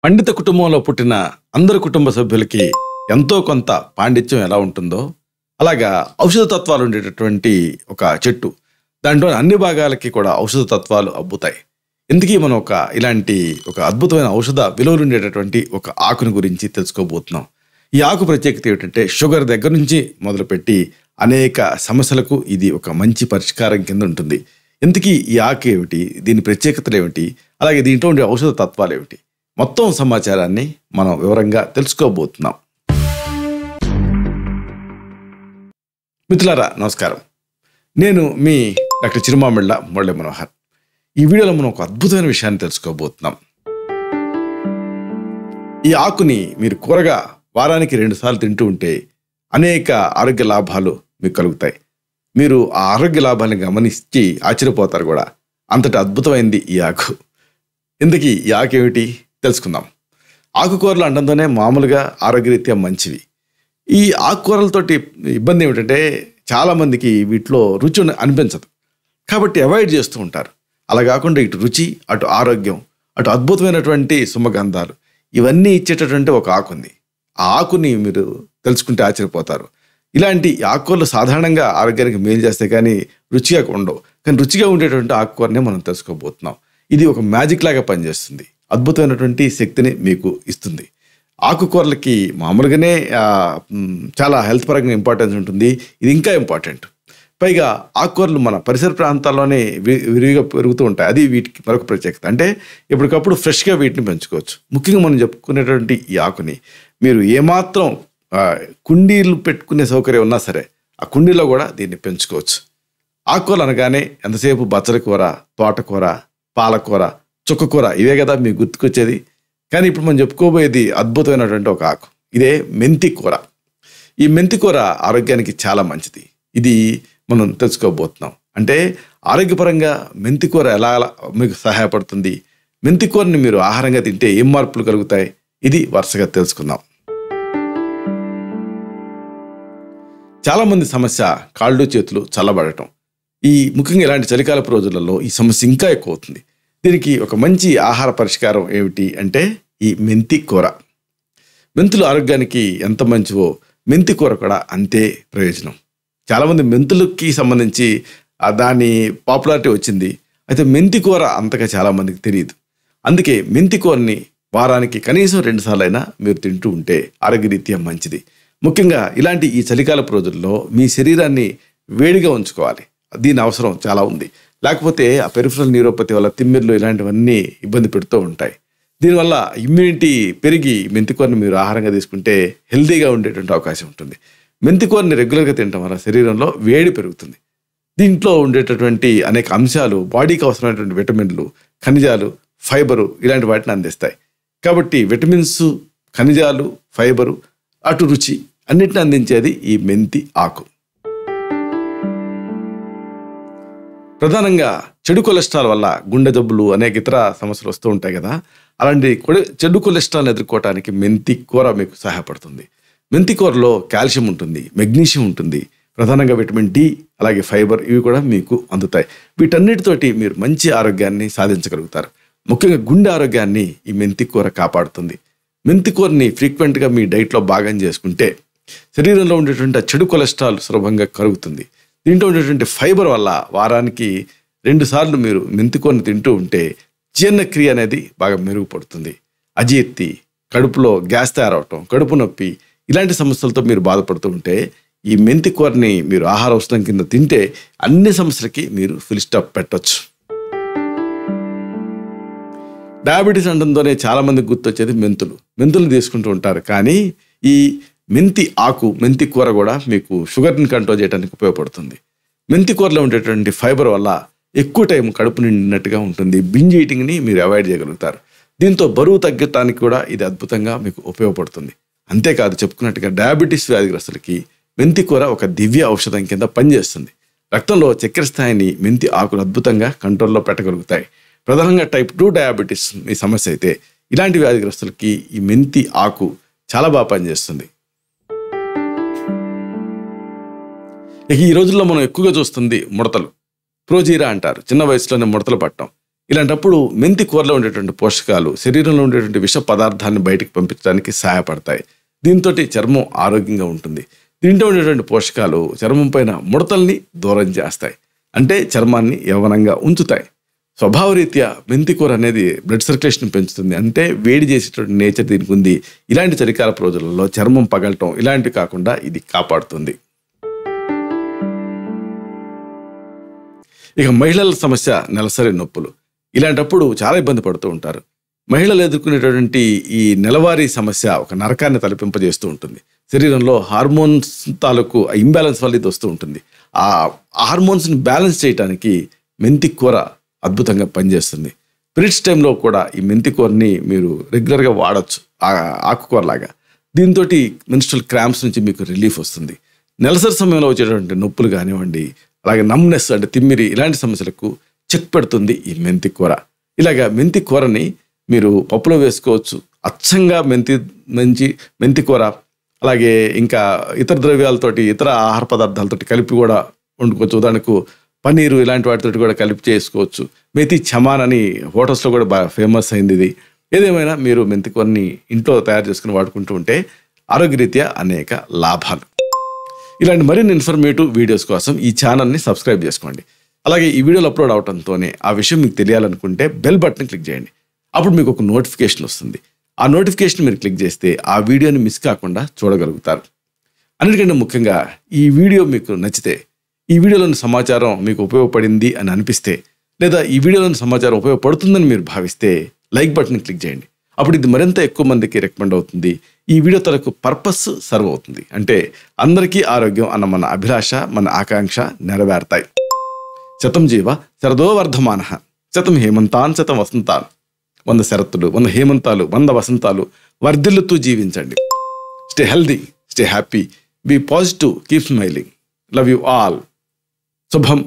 పండిత కుటుంబంలో పుట్టిన అందరి కుటుంబ సభ్యులకి ఎంతో కొంత పాండిత్యం ఎలా ఉంటుందో అలాగా ఔషధ తత్వాలు ఉండేటటువంటి ఒక చెట్టు దాంట్లో అన్ని భాగాలకి కూడా ఔషధ తత్వాలు అబ్బుతాయి. ఇందుకీ మనం ఇలాంటి ఒక అద్భుతమైన ఔషధ విలువలు ఉండేటటువంటి ఒక ఆకుని గురించి తెలుసుకోబోతున్నాం. ఈ ఆకు ప్రత్యేకత ఏమిటంటే షుగర్ దగ్గర నుంచి మొదలుపెట్టి అనేక సమస్యలకు ఇది ఒక మంచి పరిష్కారం కింద ఉంటుంది. ఇంతకీ ఈ ఆకు ఏమిటి, దీని ప్రత్యేకతలు ఏమిటి, అలాగే దీంట్లో ఉండే ఔషధ తత్వాలు ఏమిటి, మొత్తం సమాచారాన్ని మనం వివరంగా తెలుసుకోబోతున్నాం. మిత్రులారా నమస్కారం, నేను మీ డాక్టర్ చిరుమామిళ్ళ మురళీ మనోహర్. ఈ వీడియోలో మనం ఒక అద్భుతమైన విషయాన్ని తెలుసుకోబోతున్నాం. ఈ ఆకుని మీరు కూరగా వారానికి 2 సార్లు తింటూ ఉంటే అనేక ఆరోగ్య లాభాలు మీకు కలుగుతాయి. మీరు ఆ ఆరోగ్య లాభాలను గమనించి ఆశ్చర్యపోతారు కూడా. అంతటి అద్భుతమైంది ఈ ఆకు. ఇందుకీ ఈ ఆకు ఏమిటి తెలుసుకుందాం. ఆకుకూరలు అనడంతోనే మామూలుగా ఆరోగ్యరీత్యా మంచివి. ఈ ఆకుకూరలతోటి ఇబ్బంది ఏమిటంటే చాలామందికి వీటిలో రుచి అనిపించదు, కాబట్టి అవాయిడ్ చేస్తూ ఉంటారు. అలా కాకుండా ఇటు రుచి, అటు ఆరోగ్యం, అటు అద్భుతమైనటువంటి సుమగంధాలు ఇవన్నీ ఇచ్చేటటువంటి ఒక ఆకు ఉంది. ఆ ఆకుని మీరు తెలుసుకుంటే ఆశ్చర్యపోతారు. ఇలాంటి ఆకుకూరలు సాధారణంగా ఆరోగ్యానికి మేలు చేస్తే కానీ రుచిగా ఉండవు. కానీ రుచిగా ఉండేటువంటి ఆకుకూరనే మనం తెలుసుకోబోతున్నాం. ఇది ఒక మ్యాజిక్ లాగా పనిచేస్తుంది, అద్భుతమైనటువంటి శక్తిని మీకు ఇస్తుంది. ఆకుకూరలకి మామూలుగానే చాలా హెల్త్ పరంగా ఇంపార్టెన్స్ ఉంటుంది. ఇది ఇంకా ఇంపార్టెంట్. పైగా ఆకుకూరలు మన పరిసర ప్రాంతాల్లోనే విరివిగా పెరుగుతూ ఉంటాయి. అది వీటికి మరొక ప్రత్యేకత. అంటే ఎప్పటికప్పుడు ఫ్రెష్గా వీటిని పెంచుకోవచ్చు. ముఖ్యంగా మనం చెప్పుకునేటువంటి ఈ ఆకుని మీరు ఏమాత్రం కుండీలు పెట్టుకునే సౌకర్యం ఉన్నా సరే ఆ కుండీలో కూడా దీన్ని పెంచుకోవచ్చు. ఆకుకూరలు అనగానే ఎంతసేపు బచ్చల కూర, తోటకూర, పాలకూర, చుక్కకూర ఇవే కదా మీకు గుర్తుకొచ్చేది. కానీ ఇప్పుడు మనం చెప్పుకోబోయేది అద్భుతమైనటువంటి ఒక ఆకు. ఇదే మెంతి కూర. ఈ మెంతి కూర ఆరోగ్యానికి చాలా మంచిది. ఇది మనం తెలుసుకోబోతున్నాం. అంటే ఆరోగ్యపరంగా మెంతి కూర ఎలా మీకు సహాయపడుతుంది, మెంతి కూరని మీరు ఆహారంగా తింటే ఏం మార్పులు కలుగుతాయి, ఇది వరుసగా తెలుసుకుందాం. చాలామంది సమస్య కాళ్ళు చేతులు చల్లబడటం. ఈ ముఖ్యంగా ఇలాంటి చలికాలపు రోజులలో ఈ సమస్య ఇంకా ఎక్కువ అవుతుంది. దీనికి ఒక మంచి ఆహార పరిష్కారం ఏమిటి అంటే ఈ మెంతి కూర. మెంతులు ఆరోగ్యానికి ఎంత మంచివో మెంతి కూర కూడా అంతే ప్రయోజనం. చాలామంది మెంతులకి సంబంధించి దాని పాపులారిటీ వచ్చింది. అయితే మెంతి కూర అంతగా చాలామందికి తెలియదు. అందుకే మెంతి కూరని వారానికి కనీసం 2 సార్లు అయినా మీరు తింటూ ఉంటే ఆరోగ్యరీత్యా మంచిది. ముఖ్యంగా ఇలాంటి ఈ చలికాలపు రోజుల్లో మీ శరీరాన్ని వేడిగా ఉంచుకోవాలి. దీని అవసరం చాలా ఉంది. లేకపోతే ఆ పెరిఫరల్ న్యూరోపతి వల్ల తిమ్మిర్లు ఇలాంటివన్నీ ఇబ్బంది పెడుతూ ఉంటాయి. దీనివల్ల ఇమ్యూనిటీ పెరిగి మెంతికూరని మీరు ఆహారంగా తీసుకుంటే హెల్తీగా ఉండేటువంటి అవకాశం ఉంటుంది. మెంతికూరని రెగ్యులర్గా తినడం వల్ల శరీరంలో వేడి పెరుగుతుంది. దీంట్లో ఉండేటటువంటి అనేక అంశాలు బాడీకి అవసరమైనటువంటి విటమిన్లు, ఖనిజాలు, ఫైబరు ఇలాంటి వాటిని అందిస్తాయి. కాబట్టి విటమిన్స్, ఖనిజాలు, ఫైబరు, అటు రుచి అన్నిటిని అందించేది ఈ మెంతి ఆకు. ప్రధానంగా చెడు కొలెస్ట్రాల్ వల్ల గుండె జబ్బులు అనేక ఇతర సమస్యలు వస్తూ ఉంటాయి కదా. అలాంటి చెడు కొలెస్ట్రాల్ని ఎదుర్కోవడానికి మెంతి కూర మీకు సహాయపడుతుంది. మెంతి కూరలో కాల్షియం ఉంటుంది, మెగ్నీషియం ఉంటుంది, ప్రధానంగా విటమిన్ డి, అలాగే ఫైబర్ ఇవి కూడా మీకు అందుతాయి. వీటన్నిటితోటి మీరు మంచి ఆరోగ్యాన్ని సాధించగలుగుతారు. ముఖ్యంగా గుండె ఆరోగ్యాన్ని ఈ మెంతి కూర కాపాడుతుంది. మెంతి కూరని ఫ్రీక్వెంట్గా మీ డైట్లో భాగం చేసుకుంటే శరీరంలో ఉండేటువంటి చెడు కొలెస్ట్రాల్ సులభంగా కరుగుతుంది. దీంట్లో ఉండేటువంటి ఫైబర్ వల్ల వారానికి 2 సార్లు మీరు మెంతికూరని తింటూ ఉంటే జీర్ణక్రియ అనేది బాగా మెరుగుపడుతుంది. అజీర్తి, కడుపులో గ్యాస్ తయారవటం, కడుపు నొప్పి ఇలాంటి సమస్యలతో మీరు బాధపడుతూ ఉంటే ఈ మెంతి కూరని మీరు ఆహార ఔషధం కింద తింటే అన్ని సమస్యలకి మీరు ఫుల్ స్టాప్ పెట్టొచ్చు. డయాబెటీస్ అనడంతోనే చాలామందికి గుర్తొచ్చేది మెంతులు తీసుకుంటూ ఉంటారు. కానీ ఈ మెంతి ఆకు, మెంతి కూర కూడా మీకు షుగర్ని కంట్రోల్ చేయడానికి ఉపయోగపడుతుంది. మెంతి కూరలో ఉండేటువంటి ఫైబర్ వల్ల ఎక్కువ టైం కడుపు నిండినట్టుగా ఉంటుంది. బింజ్ ఈటింగ్ని మీరు అవాయిడ్ చేయగలుగుతారు. దీంతో బరువు తగ్గటానికి కూడా ఇది అద్భుతంగా మీకు ఉపయోగపడుతుంది. అంతేకాదు, చెప్పుకున్నట్టుగా డయాబెటీస్ వ్యాధిగ్రస్తులకి మెంతి కూర ఒక దివ్య ఔషధం కింద పనిచేస్తుంది. రక్తంలో చక్కెర స్థాయిని మెంతి ఆకులు అద్భుతంగా కంట్రోల్లో పెట్టగలుగుతాయి. ప్రధానంగా టైప్ 2 డయాబెటీస్ ఈ సమస్య అయితే ఇలాంటి వ్యాధిగ్రస్తులకి ఈ మెంతి ఆకు చాలా బాగా పనిచేస్తుంది. ఈ రోజుల్లో మనం ఎక్కువగా చూస్తుంది ముడతలు. ప్రోజీరా అంటారు. చిన్న వయసులోనే ముడతలు పట్టడం. ఇలాంటప్పుడు మెంతి కూరలో ఉండేటువంటి పోషకాలు శరీరంలో ఉండేటువంటి విష పదార్థాన్ని బయటికి పంపించడానికి సహాయపడతాయి. దీంతో చర్మం ఆరోగ్యంగా ఉంటుంది. దీంట్లో ఉండేటువంటి పోషకాలు చర్మం పైన ముడతల్ని దూరం చేస్తాయి, అంటే చర్మాన్ని యవ్వనంగా ఉంచుతాయి. స్వభావరీత్యా మెంతి కూర అనేది బ్లడ్ సర్క్యులేషన్ పెంచుతుంది, అంటే వేడి చేసేటువంటి నేచర్ దీనికి ఉంది. ఇలాంటి చలికాలపు రోజులలో చర్మం పగలటం ఇలాంటివి కాకుండా ఇది కాపాడుతుంది. ఇక మహిళల సమస్య నెలసరి నొప్పులు. ఇలాంటప్పుడు చాలా ఇబ్బంది పడుతూ ఉంటారు. మహిళలు ఎదుర్కొనేటటువంటి ఈ నెలవారీ సమస్య ఒక నరకాన్ని తలపింపజేస్తూ ఉంటుంది. శరీరంలో హార్మోన్స్ తాలూకు ఇంబ్యాలెన్స్ వల్ల ఇది వస్తూ ఉంటుంది. ఆ హార్మోన్స్ని బ్యాలెన్స్ చేయడానికి మెంతి కూర అద్భుతంగా పనిచేస్తుంది. పీరియడ్స్ టైంలో కూడా ఈ మెంతి కూరని మీరు రెగ్యులర్గా వాడచ్చు, ఆకుకూరలాగా. దీంతో మెన్స్ట్రువల్ క్రాంప్స్ నుంచి మీకు రిలీఫ్ వస్తుంది. నెలసరి సమయంలో వచ్చేటువంటి నొప్పులు కానివ్వండి, అలాగే నమ్నెస్ అంటే తిమ్మిరి ఇలాంటి సమస్యలకు చెక్ పెడుతుంది ఈ మెంతి కూర. ఇలాగా మెంతి కూరని మీరు పప్పులో వేసుకోవచ్చు, అచ్చంగా మెంతి కూర, అలాగే ఇంకా ఇతర ద్రవ్యాలతోటి ఇతర ఆహార పదార్థాలతోటి కలిపి కూడా వండుకోవచ్చు. ఉదాహరణకు పన్నీరు ఇలాంటి వాటితోటి కూడా కలిపి చేసుకోవచ్చు. మెతి చమాన్ అని హోటల్స్లో కూడా బాగా ఫేమస్ అయింది ఇది. ఏదేమైనా మీరు మెంతి కూరని ఇంట్లో తయారు చేసుకుని వాడుకుంటూ ఉంటే ఆరోగ్యరీత్యా అనేక లాభాలు. ఇలాంటి మరిన్ని ఇన్ఫర్మేటివ్ వీడియోస్ కోసం ఈ ఛానల్ని సబ్స్క్రైబ్ చేసుకోండి. అలాగే ఈ వీడియోలు అప్లోడ్ అవడంతోనే ఆ విషయం మీకు తెలియాలనుకుంటే బెల్ బటన్ క్లిక్ చేయండి. అప్పుడు మీకు ఒక నోటిఫికేషన్ వస్తుంది. ఆ నోటిఫికేషన్ మీరు క్లిక్ చేస్తే ఆ వీడియోని మిస్ కాకుండా చూడగలుగుతారు. అన్నిటికంటే ముఖ్యంగా ఈ వీడియో మీకు నచ్చితే, ఈ వీడియోలోని సమాచారం మీకు ఉపయోగపడింది అని అనిపిస్తే, లేదా ఈ వీడియోలోని సమాచారం ఉపయోగపడుతుందని మీరు భావిస్తే లైక్ బటన్ క్లిక్ చేయండి. అప్పుడు ఇది మరింత ఎక్కువ మందికి రికమెండ్ అవుతుంది. ఈ వీడియో తరకు పర్పస్ సర్వ్ అవుతుంది, అంటే అందరికీ ఆరోగ్యం అన్న మన అభిలాష, మన ఆకాంక్ష నెరవేరుతాయి. శతం జీవ శరదో వర్ధమానః, శతం హేమంతాన్ శతం వసంతాన్. 100 శరత్తులు, 100 హేమంతాలు, 100 వసంతాలు వర్ధిల్లుతూ జీవించండి. Stay healthy, stay happy, be positive, keep smiling. Love you all. శుభం.